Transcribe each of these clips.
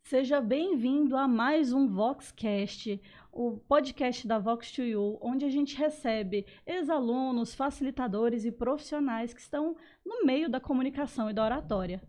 Seja bem-vindo a mais um Voxcast, o podcast da Vox2U, onde a gente recebe ex-alunos, facilitadores e profissionais que estão no meio da comunicação e da oratória.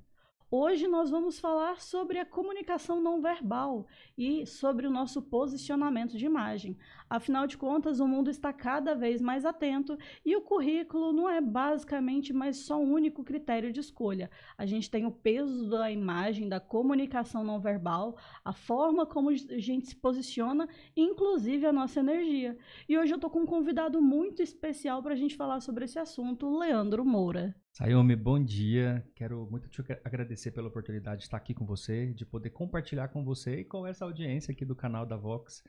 Hoje nós vamos falar sobre a comunicação não verbal e sobre o nosso posicionamento de imagem. Afinal de contas, o mundo está cada vez mais atento e o currículo não é basicamente mais só um único critério de escolha. A gente tem o peso da imagem, da comunicação não verbal, a forma como a gente se posiciona, inclusive a nossa energia. E hoje eu estou com um convidado muito especial para a gente falar sobre esse assunto, o Leandro Moura. Sayumi, bom dia. Quero muito te agradecer pela oportunidade de estar aqui com você, de poder compartilhar com você e com essa audiência aqui do canal da Vox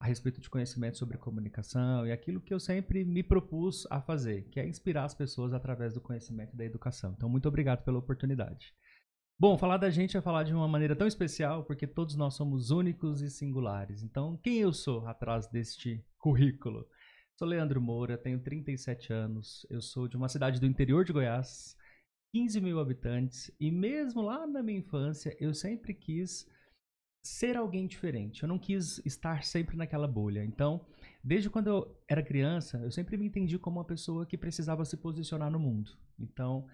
a respeito de conhecimento sobre comunicação e aquilo que eu sempre me propus a fazer, que é inspirar as pessoas através do conhecimento e da educação. Então, muito obrigado pela oportunidade. Bom, falar da gente é falar de uma maneira tão especial porque todos nós somos únicos e singulares. Então, quem eu sou atrás deste currículo? Sou Leandro Moura, tenho 37 anos, eu sou de uma cidade do interior de Goiás, 15 mil habitantes, e mesmo lá na minha infância eu sempre quis ser alguém diferente, eu não quis estar sempre naquela bolha. Então, desde quando eu era criança, eu sempre me entendi como uma pessoa que precisava se posicionar no mundo. Então,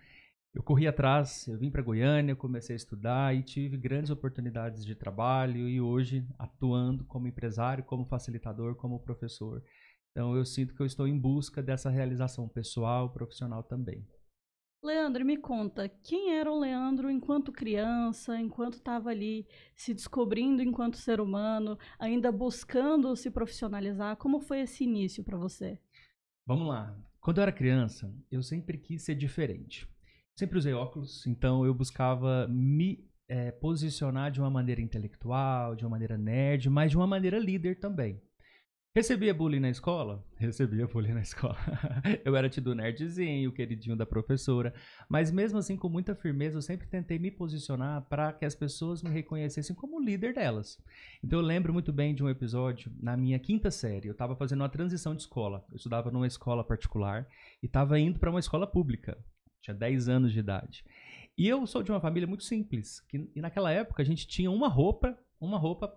eu corri atrás, eu vim para Goiânia, comecei a estudar e tive grandes oportunidades de trabalho e hoje atuando como empresário, como facilitador, como professor. Então eu sinto que eu estou em busca dessa realização pessoal, profissional também. Leandro, me conta, quem era o Leandro enquanto criança, enquanto estava ali se descobrindo enquanto ser humano, ainda buscando se profissionalizar? Como foi esse início para você? Vamos lá. Quando eu era criança, eu sempre quis ser diferente. Sempre usei óculos, então eu buscava me posicionar de uma maneira intelectual, de uma maneira nerd, mas de uma maneira líder também. Recebia bullying na escola? Recebia bullying na escola. Eu era tido nerdzinho, o queridinho da professora, mas mesmo assim, com muita firmeza, eu sempre tentei me posicionar para que as pessoas me reconhecessem como líder delas. Então eu lembro muito bem de um episódio na minha quinta série. Eu estava fazendo uma transição de escola. Eu estudava numa escola particular e estava indo para uma escola pública. Tinha 10 anos de idade. E eu sou de uma família muito simples, e naquela época a gente tinha uma roupa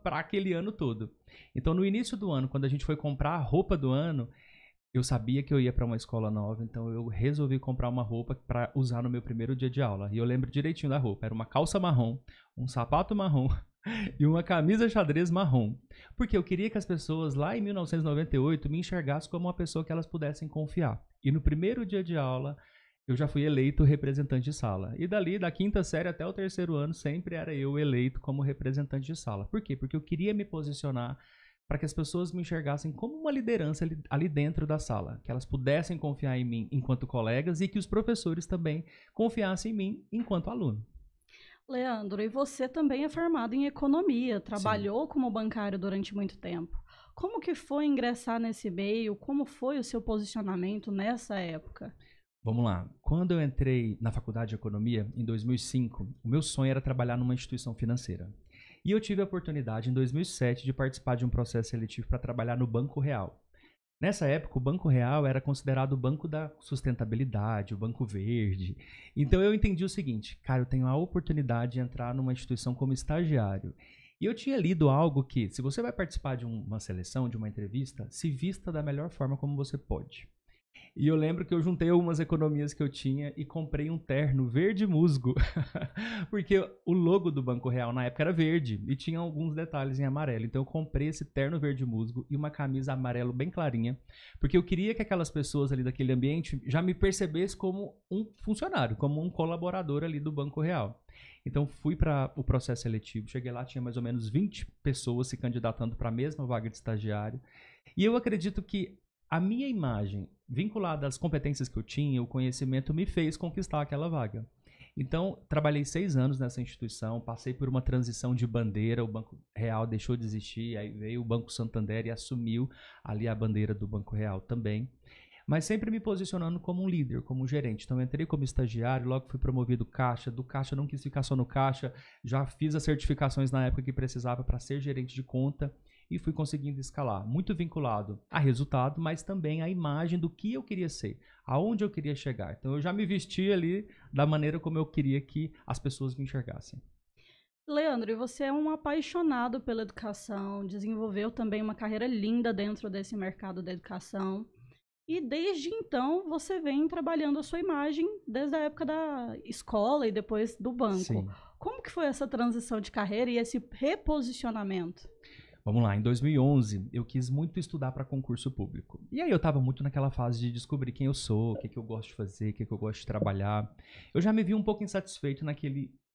para aquele ano todo. Então, no início do ano, quando a gente foi comprar a roupa do ano, eu sabia que eu ia para uma escola nova, então eu resolvi comprar uma roupa para usar no meu primeiro dia de aula. E eu lembro direitinho da roupa. Era uma calça marrom, um sapato marrom e uma camisa xadrez marrom. Porque eu queria que as pessoas lá em 1998 me enxergassem como uma pessoa que elas pudessem confiar. E no primeiro dia de aula, eu já fui eleito representante de sala. E dali, da quinta série até o terceiro ano, sempre era eu eleito como representante de sala. Por quê? Porque eu queria me posicionar para que as pessoas me enxergassem como uma liderança ali dentro da sala, que elas pudessem confiar em mim enquanto colegas e que os professores também confiassem em mim enquanto aluno. Leandro, e você também é formado em economia, Sim. trabalhou como bancário durante muito tempo. Como que foi ingressar nesse meio? Como foi o seu posicionamento nessa época? Vamos lá. Quando eu entrei na faculdade de economia, em 2005, o meu sonho era trabalhar numa instituição financeira. E eu tive a oportunidade, em 2007, de participar de um processo seletivo para trabalhar no Banco Real. Nessa época, o Banco Real era considerado o banco da sustentabilidade, o banco verde. Então eu entendi o seguinte, cara, eu tenho a oportunidade de entrar numa instituição como estagiário. E eu tinha lido algo que, se você vai participar de uma seleção, de uma entrevista, se vista da melhor forma como você pode. E eu lembro que eu juntei algumas economias que eu tinha e comprei um terno verde musgo. Porque o logo do Banco Real na época era verde e tinha alguns detalhes em amarelo. Então eu comprei esse terno verde musgo e uma camisa amarelo bem clarinha. Porque eu queria que aquelas pessoas ali daquele ambiente já me percebessem como um funcionário, como um colaborador ali do Banco Real. Então fui para o processo seletivo. Cheguei lá, tinha mais ou menos 20 pessoas se candidatando para a mesma vaga de estagiário. E eu acredito que a minha imagem, vinculada às competências que eu tinha, o conhecimento, me fez conquistar aquela vaga. Então, trabalhei 6 anos nessa instituição, passei por uma transição de bandeira, o Banco Real deixou de existir, aí veio o Banco Santander e assumiu ali a bandeira do Banco Real também. Mas sempre me posicionando como um líder, como um gerente. Então, eu entrei como estagiário, logo fui promovido caixa. Do caixa, não quis ficar só no caixa, já fiz as certificações na época que precisava para ser gerente de conta e fui conseguindo escalar. Muito vinculado a resultado, mas também a imagem do que eu queria ser, aonde eu queria chegar. Então eu já me vesti ali da maneira como eu queria que as pessoas me enxergassem. Leandro, e você é um apaixonado pela educação, desenvolveu também uma carreira linda dentro desse mercado da educação. E desde então você vem trabalhando a sua imagem desde a época da escola e depois do banco. Sim. Como que foi essa transição de carreira e esse reposicionamento? Vamos lá, em 2011 eu quis muito estudar para concurso público. E aí eu estava muito naquela fase de descobrir quem eu sou, o que, que eu gosto de fazer, o que, que eu gosto de trabalhar. Eu já me vi um pouco insatisfeito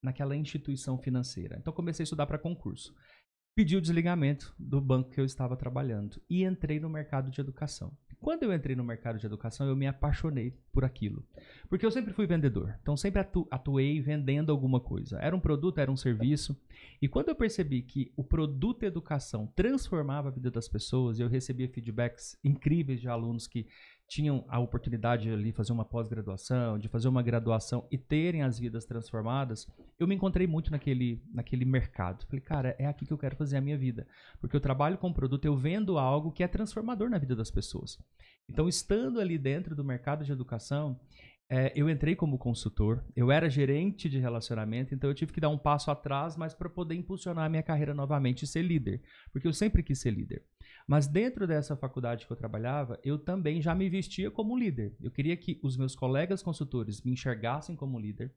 naquela instituição financeira. Então comecei a estudar para concurso. Pedi o desligamento do banco que eu estava trabalhando e entrei no mercado de educação. Quando eu entrei no mercado de educação, eu me apaixonei por aquilo. Porque eu sempre fui vendedor. Então, sempre atuei vendendo alguma coisa. Era um produto, era um serviço. E quando eu percebi que o produto educação transformava a vida das pessoas, eu recebia feedbacks incríveis de alunos que tinham a oportunidade de ali fazer uma pós-graduação, de fazer uma graduação e terem as vidas transformadas, eu me encontrei muito naquele mercado. Falei, cara, é aqui que eu quero fazer a minha vida. Porque eu trabalho com produto, eu vendo algo que é transformador na vida das pessoas. Então, estando ali dentro do mercado de educação, eu entrei como consultor, eu era gerente de relacionamento, então eu tive que dar um passo atrás, mas para poder impulsionar a minha carreira novamente e ser líder, porque eu sempre quis ser líder. Mas dentro dessa faculdade que eu trabalhava, eu também já me vestia como líder. Eu queria que os meus colegas consultores me enxergassem como líder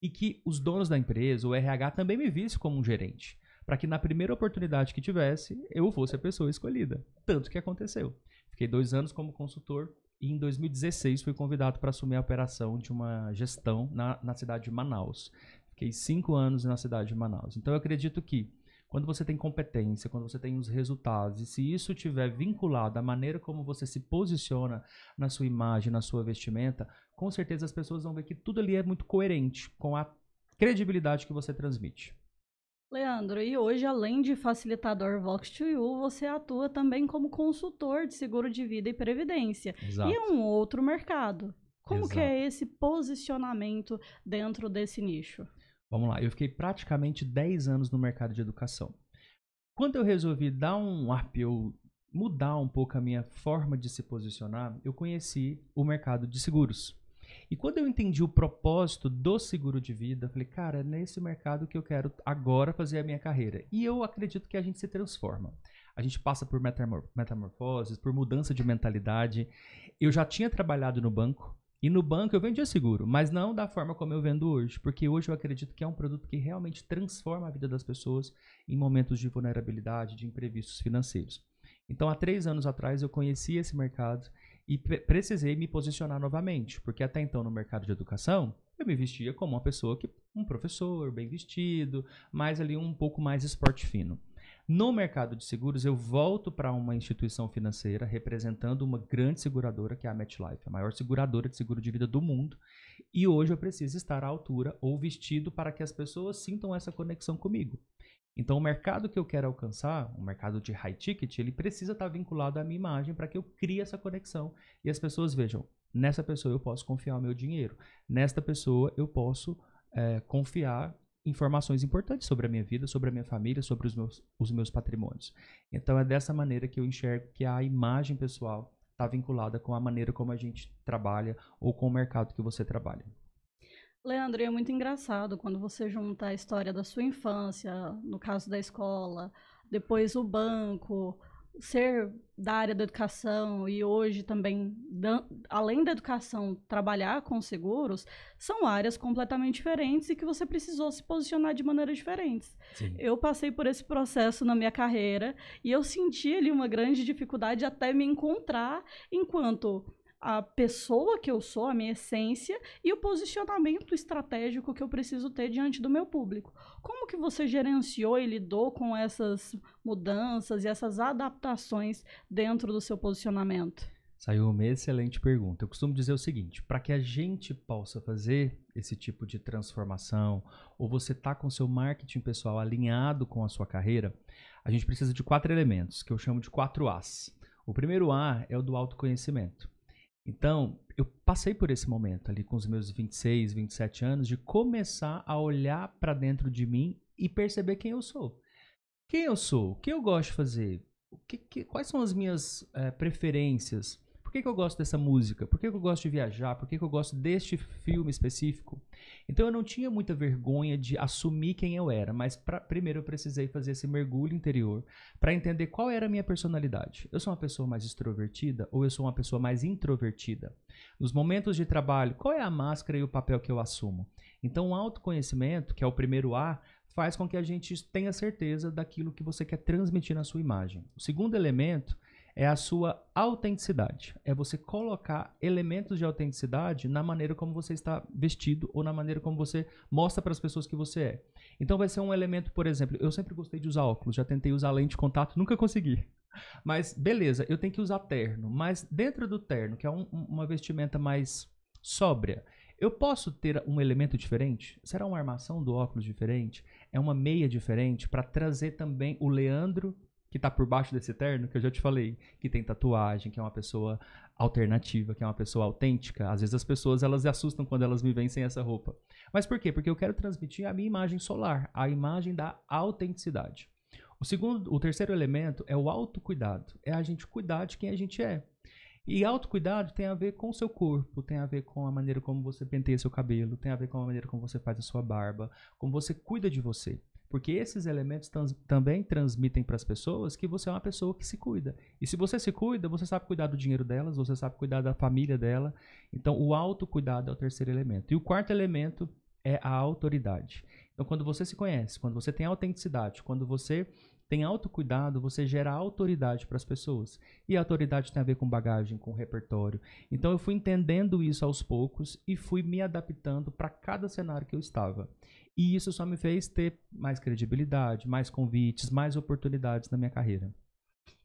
e que os donos da empresa, o RH, também me vissem como um gerente, para que na primeira oportunidade que tivesse, eu fosse a pessoa escolhida. Tanto que aconteceu. Fiquei 2 anos como consultor e em 2016 fui convidado para assumir a operação de uma gestão na cidade de Manaus. Fiquei 5 anos na cidade de Manaus. Então eu acredito que quando você tem competência, quando você tem os resultados, e se isso estiver vinculado à maneira como você se posiciona na sua imagem, na sua vestimenta, com certeza as pessoas vão ver que tudo ali é muito coerente com a credibilidade que você transmite. Leandro, e hoje, além de facilitador Vox2U, você atua também como consultor de seguro de vida e previdência. E é Exato, um outro mercado. Como que exato. é esse posicionamento dentro desse nicho? Vamos lá, eu fiquei praticamente 10 anos no mercado de educação. Quando eu resolvi dar um up, eu mudar um pouco a minha forma de se posicionar, eu conheci o mercado de seguros. E quando eu entendi o propósito do seguro de vida, eu falei, cara, é nesse mercado que eu quero agora fazer a minha carreira. E eu acredito que a gente se transforma. A gente passa por metamorfoses, por mudança de mentalidade. Eu já tinha trabalhado no banco, e no banco eu vendia seguro, mas não da forma como eu vendo hoje, porque hoje eu acredito que é um produto que realmente transforma a vida das pessoas em momentos de vulnerabilidade, de imprevistos financeiros. Então, há 3 anos atrás, eu conheci esse mercado e precisei me posicionar novamente, porque até então no mercado de educação, eu me vestia como uma pessoa um professor, bem vestido, mas ali um pouco mais esporte fino. No mercado de seguros, eu volto para uma instituição financeira representando uma grande seguradora, que é a MetLife, a maior seguradora de seguro de vida do mundo. E hoje eu preciso estar à altura ou vestido para que as pessoas sintam essa conexão comigo. Então, o mercado que eu quero alcançar, o mercado de high ticket, ele precisa estar vinculado à minha imagem para que eu crie essa conexão e as pessoas vejam, nessa pessoa eu posso confiar o meu dinheiro, nesta pessoa eu posso confiar informações importantes sobre a minha vida, sobre a minha família, sobre os meus patrimônios. Então, é dessa maneira que eu enxergo que a imagem pessoal está vinculada com a maneira como a gente trabalha ou com o mercado que você trabalha. Leandro, e é muito engraçado quando você junta a história da sua infância, no caso da escola, depois o banco, ser da área da educação e hoje também, além da educação, trabalhar com seguros, são áreas completamente diferentes e que você precisou se posicionar de maneiras diferentes. Sim. Eu passei por esse processo na minha carreira e eu senti ali uma grande dificuldade até me encontrar enquanto a pessoa que eu sou, a minha essência e o posicionamento estratégico que eu preciso ter diante do meu público. Como que você gerenciou e lidou com essas mudanças e essas adaptações dentro do seu posicionamento? Saiu uma excelente pergunta. Eu costumo dizer o seguinte, para que a gente possa fazer esse tipo de transformação, ou você tá com seu marketing pessoal alinhado com a sua carreira, a gente precisa de 4 elementos, que eu chamo de 4 As. O primeiro A é o do autoconhecimento. Então, eu passei por esse momento ali com os meus 26, 27 anos de começar a olhar para dentro de mim e perceber quem eu sou. Quem eu sou? O que eu gosto de fazer? Quais são as minhas preferências? Por que eu gosto dessa música? Por que eu gosto de viajar? Por que eu gosto deste filme específico? Então eu não tinha muita vergonha de assumir quem eu era, mas primeiro eu precisei fazer esse mergulho interior para entender qual era a minha personalidade. Eu sou uma pessoa mais extrovertida ou eu sou uma pessoa mais introvertida? Nos momentos de trabalho, qual é a máscara e o papel que eu assumo? Então o autoconhecimento, que é o primeiro A, faz com que a gente tenha certeza daquilo que você quer transmitir na sua imagem. O segundo elemento é a sua autenticidade. É você colocar elementos de autenticidade na maneira como você está vestido ou na maneira como você mostra para as pessoas que você é. Então vai ser um elemento, por exemplo, eu sempre gostei de usar óculos, já tentei usar lente de contato, nunca consegui. Mas beleza, eu tenho que usar terno, mas dentro do terno, que é uma vestimenta mais sóbria, eu posso ter um elemento diferente? Será uma armação do óculos diferente? É uma meia diferente para trazer também o Leandro que está por baixo desse terno, que eu já te falei, que tem tatuagem, que é uma pessoa alternativa, que é uma pessoa autêntica. Às vezes as pessoas elas se assustam quando elas me veem sem essa roupa. Mas por quê? Porque eu quero transmitir a minha imagem solar, a imagem da autenticidade. O terceiro elemento é o autocuidado. É a gente cuidar de quem a gente é. E autocuidado tem a ver com o seu corpo, tem a ver com a maneira como você penteia seu cabelo, tem a ver com a maneira como você faz a sua barba, como você cuida de você. Porque esses elementos também transmitem para as pessoas que você é uma pessoa que se cuida. E se você se cuida, você sabe cuidar do dinheiro delas, você sabe cuidar da família dela. Então, o autocuidado é o terceiro elemento. E o quarto elemento é a autoridade. Então, quando você se conhece, quando você tem autenticidade, quando você tem autocuidado, você gera autoridade para as pessoas. E a autoridade tem a ver com bagagem, com repertório. Então eu fui entendendo isso aos poucos e fui me adaptando para cada cenário que eu estava. E isso só me fez ter mais credibilidade, mais convites, mais oportunidades na minha carreira.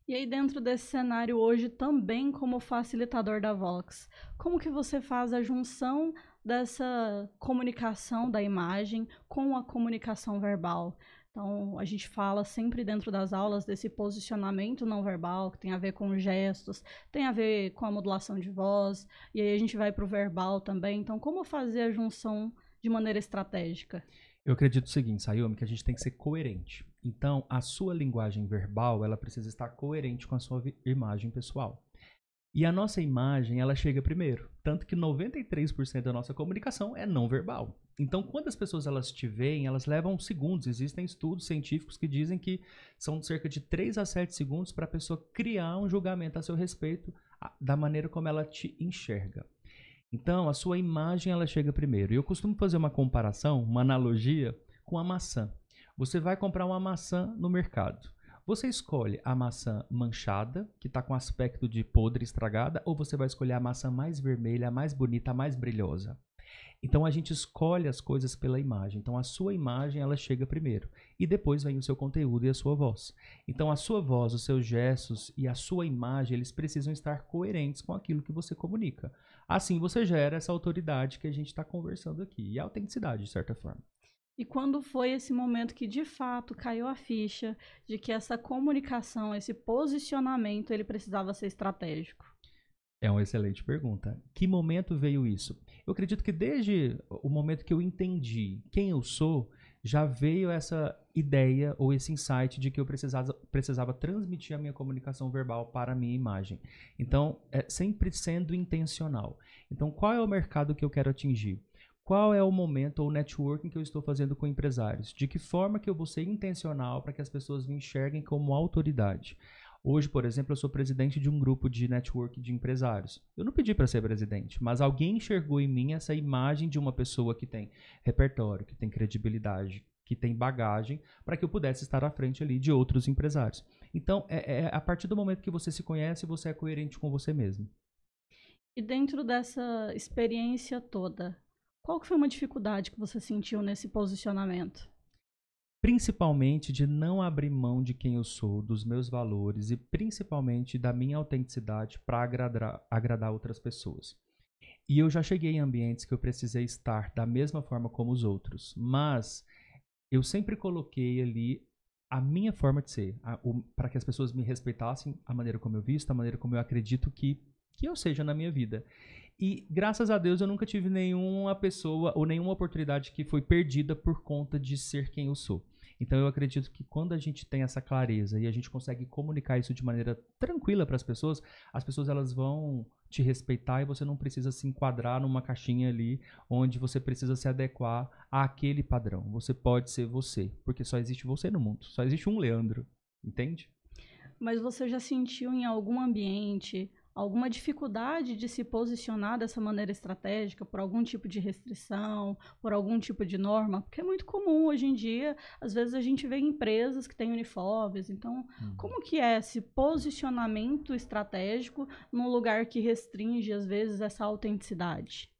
E aí dentro desse cenário hoje também como facilitador da Vox, como que você faz a junção dessa comunicação da imagem com a comunicação verbal? Então, a gente fala sempre dentro das aulas desse posicionamento não verbal, que tem a ver com gestos, tem a ver com a modulação de voz, e aí a gente vai para o verbal também. Então, como fazer a junção de maneira estratégica? Eu acredito o seguinte, Sayumi, que a gente tem que ser coerente. Então, a sua linguagem verbal, ela precisa estar coerente com a sua imagem pessoal. E a nossa imagem, ela chega primeiro. Tanto que 93% da nossa comunicação é não verbal. Então, quando as pessoas elas te veem, elas levam segundos. Existem estudos científicos que dizem que são cerca de 3 a 7 segundos para a pessoa criar um julgamento a seu respeito da maneira como ela te enxerga. Então, a sua imagem, ela chega primeiro. E eu costumo fazer uma comparação, uma analogia com a maçã. Você vai comprar uma maçã no mercado. Você escolhe a maçã manchada, que está com aspecto de podre, estragada, ou você vai escolher a maçã mais vermelha, a mais bonita, a mais brilhosa? Então a gente escolhe as coisas pela imagem. Então a sua imagem ela chega primeiro e depois vem o seu conteúdo e a sua voz. Então a sua voz, os seus gestos e a sua imagem eles precisam estar coerentes com aquilo que você comunica. Assim você gera essa autoridade que a gente está conversando aqui e a autenticidade de certa forma. E quando foi esse momento que de fato caiu a ficha de que essa comunicação, esse posicionamento, ele precisava ser estratégico? É uma excelente pergunta. Que momento veio isso? Eu acredito que desde o momento que eu entendi quem eu sou, já veio essa ideia ou esse insight de que eu precisava transmitir a minha comunicação verbal para a minha imagem. Então, é sempre sendo intencional. Então, qual é o mercado que eu quero atingir? Qual é o momento ou networking que eu estou fazendo com empresários? De que forma que eu vou ser intencional para que as pessoas me enxerguem como autoridade? Hoje, por exemplo, eu sou presidente de um grupo de network de empresários. Eu não pedi para ser presidente, mas alguém enxergou em mim essa imagem de uma pessoa que tem repertório, que tem credibilidade, que tem bagagem, para que eu pudesse estar à frente ali de outros empresários. Então, é a partir do momento que você se conhece, você é coerente com você mesmo. E dentro dessa experiência toda, qual que foi uma dificuldade que você sentiu nesse posicionamento? Principalmente de não abrir mão de quem eu sou, dos meus valores e principalmente da minha autenticidade para agradar outras pessoas. E eu já cheguei em ambientes que eu precisei estar da mesma forma como os outros, mas eu sempre coloquei ali a minha forma de ser, para que as pessoas me respeitassem a maneira como eu visto, a maneira como eu acredito que eu seja na minha vida. E graças a Deus eu nunca tive nenhuma pessoa ou nenhuma oportunidade que foi perdida por conta de ser quem eu sou. Então eu acredito que quando a gente tem essa clareza e a gente consegue comunicar isso de maneira tranquila para as pessoas elas vão te respeitar e você não precisa se enquadrar numa caixinha ali onde você precisa se adequar àquele padrão. Você pode ser você, porque só existe você no mundo, só existe um Leandro, entende? Mas você já sentiu em algum ambiente alguma dificuldade de se posicionar dessa maneira estratégica por algum tipo de restrição, por algum tipo de norma? Porque é muito comum hoje em dia, às vezes a gente vê empresas que têm uniformes. Então, como que é esse posicionamento estratégico num lugar que restringe, às vezes, essa autenticidade?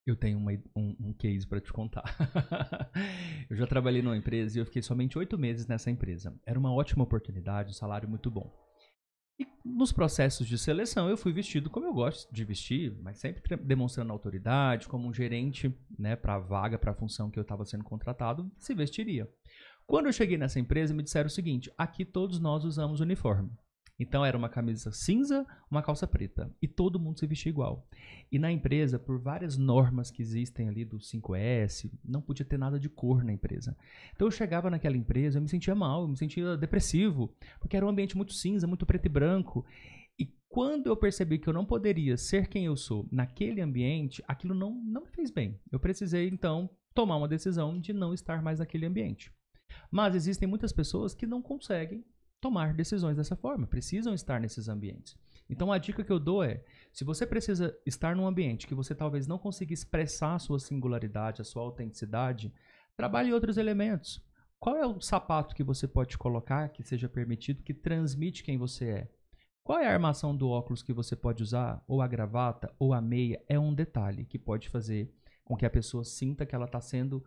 Eu tenho um case para te contar. Eu já trabalhei numa empresa e eu fiquei somente 8 meses nessa empresa. Era uma ótima oportunidade, um salário muito bom. E nos processos de seleção eu fui vestido como eu gosto de vestir, mas sempre demonstrando autoridade, como um gerente, né, para a vaga, para a função que eu estava sendo contratado, se vestiria. Quando eu cheguei nessa empresa, me disseram o seguinte: aqui todos nós usamos uniforme. Então era uma camisa cinza, uma calça preta. E todo mundo se vestia igual. E na empresa, por várias normas que existem ali do 5S, não podia ter nada de cor na empresa. Então eu chegava naquela empresa, eu me sentia mal, eu me sentia depressivo, porque era um ambiente muito cinza, muito preto e branco. E quando eu percebi que eu não poderia ser quem eu sou naquele ambiente, aquilo não me fez bem. Eu precisei, então, tomar uma decisão de não estar mais naquele ambiente. Mas existem muitas pessoas que não conseguem tomar decisões dessa forma, precisam estar nesses ambientes. Então a dica que eu dou é, se você precisa estar num ambiente que você talvez não consiga expressar a sua singularidade, a sua autenticidade, trabalhe outros elementos. Qual é o sapato que você pode colocar, que seja permitido, que transmite quem você é? Qual é a armação do óculos que você pode usar? Ou a gravata, ou a meia? É um detalhe que pode fazer com que a pessoa sinta que ela está sendo,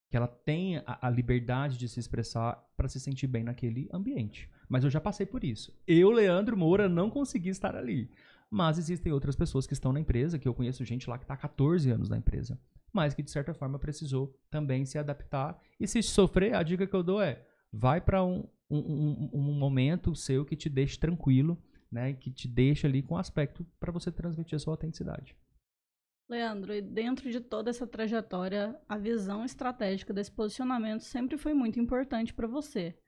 que ela tenha a liberdade de se expressar para se sentir bem naquele ambiente. Mas eu já passei por isso. Eu, Leandro Moura, não consegui estar ali. Mas existem outras pessoas que estão na empresa, que eu conheço gente lá que está há 14 anos na empresa, mas que de certa forma precisou também se adaptar. E se sofrer, a dica que eu dou é, vai para um momento seu que te deixe tranquilo, né, que te deixe ali com aspecto para você transmitir a sua autenticidade. Leandro, e dentro de toda essa trajetória, a visão estratégica desse posicionamento sempre foi muito importante para você.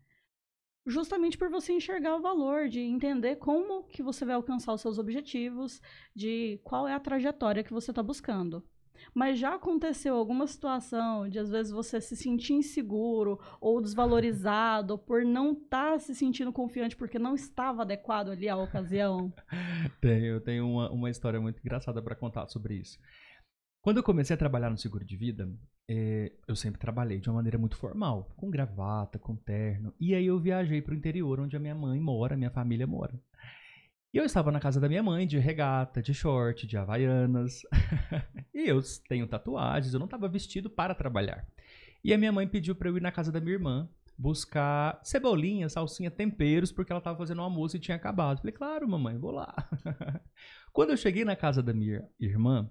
Justamente por você enxergar o valor, de entender como que você vai alcançar os seus objetivos, de qual é a trajetória que você está buscando. Mas já aconteceu alguma situação de, às vezes, você se sentir inseguro ou desvalorizado por não estar se sentindo confiante porque não estava adequado ali à ocasião? Eu tenho uma história muito engraçada para contar sobre isso. Quando eu comecei a trabalhar no seguro de vida, eu sempre trabalhei de uma maneira muito formal, com gravata, com terno. E aí eu viajei para o interior, onde a minha mãe mora, minha família mora. E eu estava na casa da minha mãe, de regata, de short, de havaianas. E eu tenho tatuagens, eu não estava vestido para trabalhar. E a minha mãe pediu para eu ir na casa da minha irmã, buscar cebolinha, salsinha, temperos, porque ela estava fazendo um almoço e tinha acabado. Falei, claro, mamãe, vou lá. Quando eu cheguei na casa da minha irmã,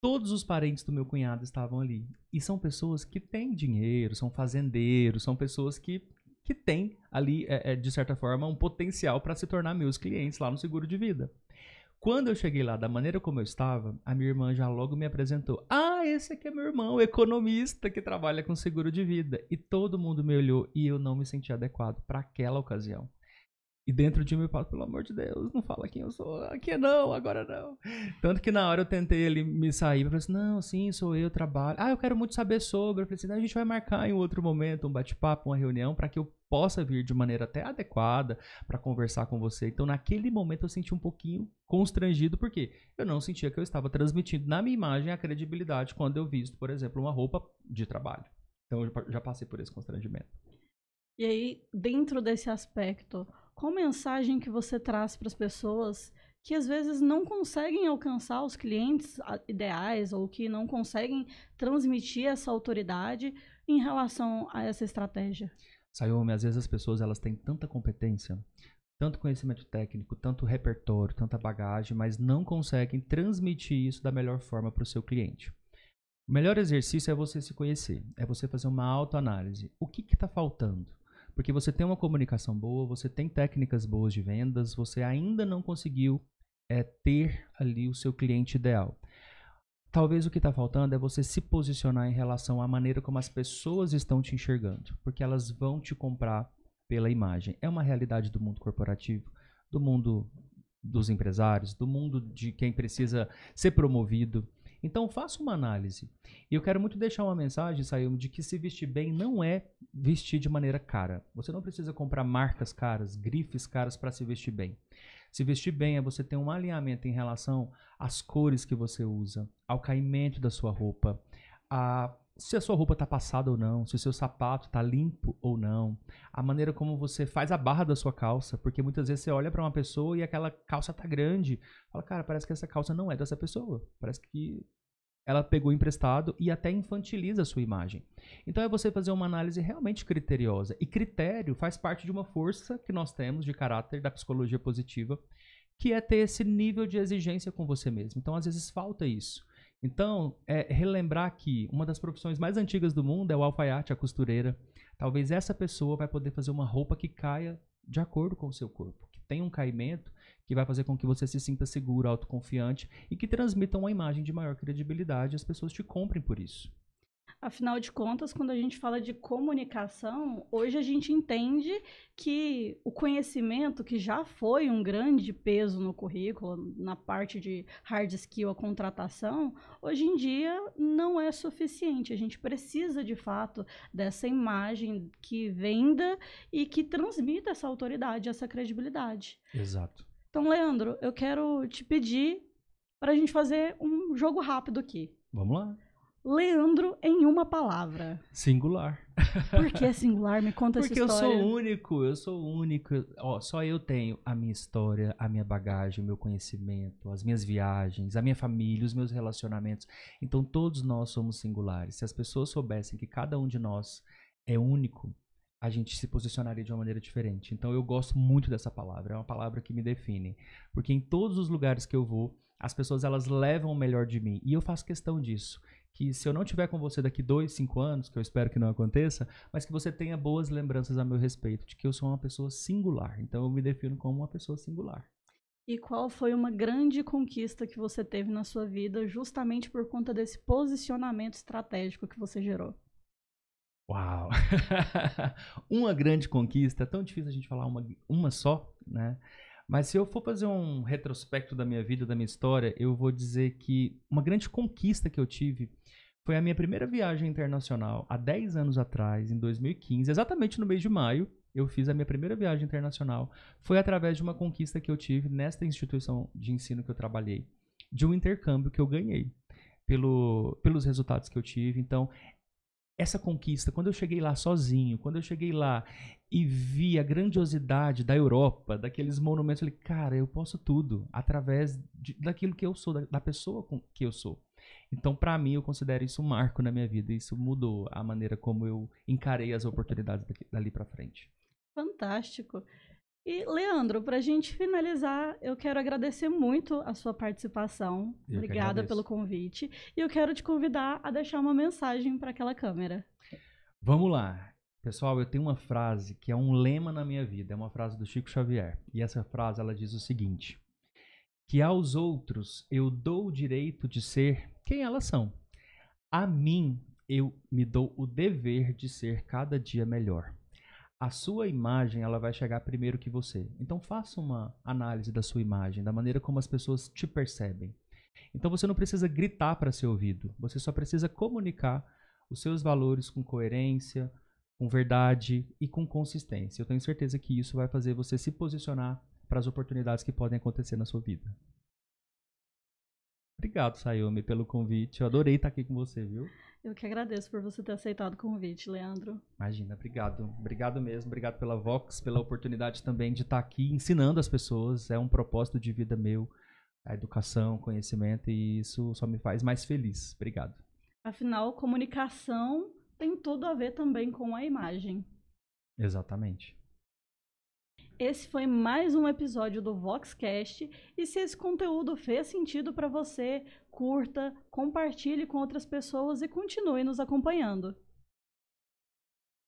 todos os parentes do meu cunhado estavam ali. E são pessoas que têm dinheiro, são fazendeiros, são pessoas que têm ali, de certa forma, um potencial para se tornar meus clientes lá no seguro de vida. Quando eu cheguei lá, da maneira como eu estava, a minha irmã já logo me apresentou. Ah, esse aqui é meu irmão, o economista que trabalha com seguro de vida. E todo mundo me olhou e eu não me senti adequado para aquela ocasião. E dentro de mim eu falo, pelo amor de Deus, não fala quem eu sou. Aqui não, agora não. Tanto que na hora eu tentei ele me sair. Eu falei assim, não, sim, sou eu, trabalho. Ah, eu quero muito saber sobre. Eu falei assim, a gente vai marcar em outro momento um bate-papo, uma reunião, para que eu possa vir de maneira até adequada para conversar com você. Então naquele momento eu senti um pouquinho constrangido, porque eu não sentia que eu estava transmitindo na minha imagem a credibilidade quando eu visto, por exemplo, uma roupa de trabalho. Então eu já passei por esse constrangimento. E aí, dentro desse aspecto, qual mensagem que você traz para as pessoas que às vezes não conseguem alcançar os clientes ideais ou que não conseguem transmitir essa autoridade em relação a essa estratégia? Sayumi, às vezes as pessoas elas têm tanta competência, tanto conhecimento técnico, tanto repertório, tanta bagagem, mas não conseguem transmitir isso da melhor forma para o seu cliente. O melhor exercício é você se conhecer, é você fazer uma autoanálise. O que está faltando? Porque você tem uma comunicação boa, você tem técnicas boas de vendas, você ainda não conseguiu ter ali o seu cliente ideal. Talvez o que está faltando é você se posicionar em relação à maneira como as pessoas estão te enxergando, porque elas vão te comprar pela imagem. É uma realidade do mundo corporativo, do mundo dos empresários, do mundo de quem precisa ser promovido. Então, faça uma análise. E eu quero muito deixar uma mensagem, Sayumi, de que se vestir bem não é vestir de maneira cara. Você não precisa comprar marcas caras, grifes caras para se vestir bem. Se vestir bem é você ter um alinhamento em relação às cores que você usa, ao caimento da sua roupa, se a sua roupa está passada ou não, se o seu sapato está limpo ou não, a maneira como você faz a barra da sua calça, porque muitas vezes você olha para uma pessoa e aquela calça tá grande, fala, cara, parece que essa calça não é dessa pessoa, parece que ela pegou emprestado e até infantiliza a sua imagem. Então é você fazer uma análise realmente criteriosa. E critério faz parte de uma força que nós temos de caráter da psicologia positiva, que é ter esse nível de exigência com você mesmo. Então, às vezes, falta isso. Então, relembrar que uma das profissões mais antigas do mundo é o alfaiate, a costureira. Talvez essa pessoa vai poder fazer uma roupa que caia de acordo com o seu corpo, que tenha um caimento que vai fazer com que você se sinta seguro, autoconfiante e que transmita uma imagem de maior credibilidade e as pessoas te comprem por isso. Afinal de contas, quando a gente fala de comunicação, hoje a gente entende que o conhecimento, que já foi um grande peso no currículo, na parte de hard skill, a contratação, hoje em dia não é suficiente. A gente precisa, de fato, dessa imagem que venda e que transmita essa autoridade, essa credibilidade. Exato. Então, Leandro, eu quero te pedir para a gente fazer um jogo rápido aqui. Vamos lá. Leandro em uma palavra. Singular. Por que singular? Me conta essa história. Porque eu sou único. Ó, só eu tenho a minha história, a minha bagagem, o meu conhecimento, as minhas viagens, a minha família, os meus relacionamentos. Então todos nós somos singulares. Se as pessoas soubessem que cada um de nós é único, a gente se posicionaria de uma maneira diferente. Então eu gosto muito dessa palavra, é uma palavra que me define. Porque em todos os lugares que eu vou, as pessoas elas levam o melhor de mim. E eu faço questão disso. Que se eu não estiver com você daqui 2, 5 anos, que eu espero que não aconteça, mas que você tenha boas lembranças a meu respeito, de que eu sou uma pessoa singular. Então eu me defino como uma pessoa singular. E qual foi uma grande conquista que você teve na sua vida justamente por conta desse posicionamento estratégico que você gerou? Uau! Uma grande conquista, é tão difícil a gente falar uma só, né? Mas se eu for fazer um retrospecto da minha vida, da minha história, eu vou dizer que uma grande conquista que eu tive foi a minha primeira viagem internacional há 10 anos atrás, em 2015, exatamente no mês de maio, eu fiz a minha primeira viagem internacional. Foi através de uma conquista que eu tive nesta instituição de ensino que eu trabalhei, de um intercâmbio que eu ganhei pelos resultados que eu tive. Então, essa conquista, quando eu cheguei lá sozinho, quando eu cheguei lá e vi a grandiosidade da Europa, daqueles monumentos, eu falei, cara, eu posso tudo através daquilo que eu sou, da pessoa que eu sou. Então, para mim, eu considero isso um marco na minha vida. Isso mudou a maneira como eu encarei as oportunidades dali para frente. Fantástico. E, Leandro, para a gente finalizar, eu quero agradecer muito a sua participação. Obrigada pelo convite. E eu quero te convidar a deixar uma mensagem para aquela câmera. Vamos lá. Pessoal, eu tenho uma frase que é um lema na minha vida. É uma frase do Chico Xavier. E essa frase, ela diz o seguinte: que aos outros eu dou o direito de ser quem elas são. A mim, eu me dou o dever de ser cada dia melhor. A sua imagem, ela vai chegar primeiro que você. Então faça uma análise da sua imagem, da maneira como as pessoas te percebem. Então você não precisa gritar para ser ouvido, você só precisa comunicar os seus valores com coerência, com verdade e com consistência. Eu tenho certeza que isso vai fazer você se posicionar para as oportunidades que podem acontecer na sua vida. Obrigado, Sayumi, pelo convite. Eu adorei estar aqui com você, viu? Eu que agradeço por você ter aceitado o convite, Leandro. Imagina, obrigado. Obrigado mesmo. Obrigado pela Vox, pela oportunidade também de estar aqui ensinando as pessoas. É um propósito de vida meu, a educação, conhecimento, e isso só me faz mais feliz. Obrigado. Afinal, comunicação tem tudo a ver também com a imagem. Exatamente. Esse foi mais um episódio do VoxCast, e se esse conteúdo fez sentido para você, curta, compartilhe com outras pessoas e continue nos acompanhando.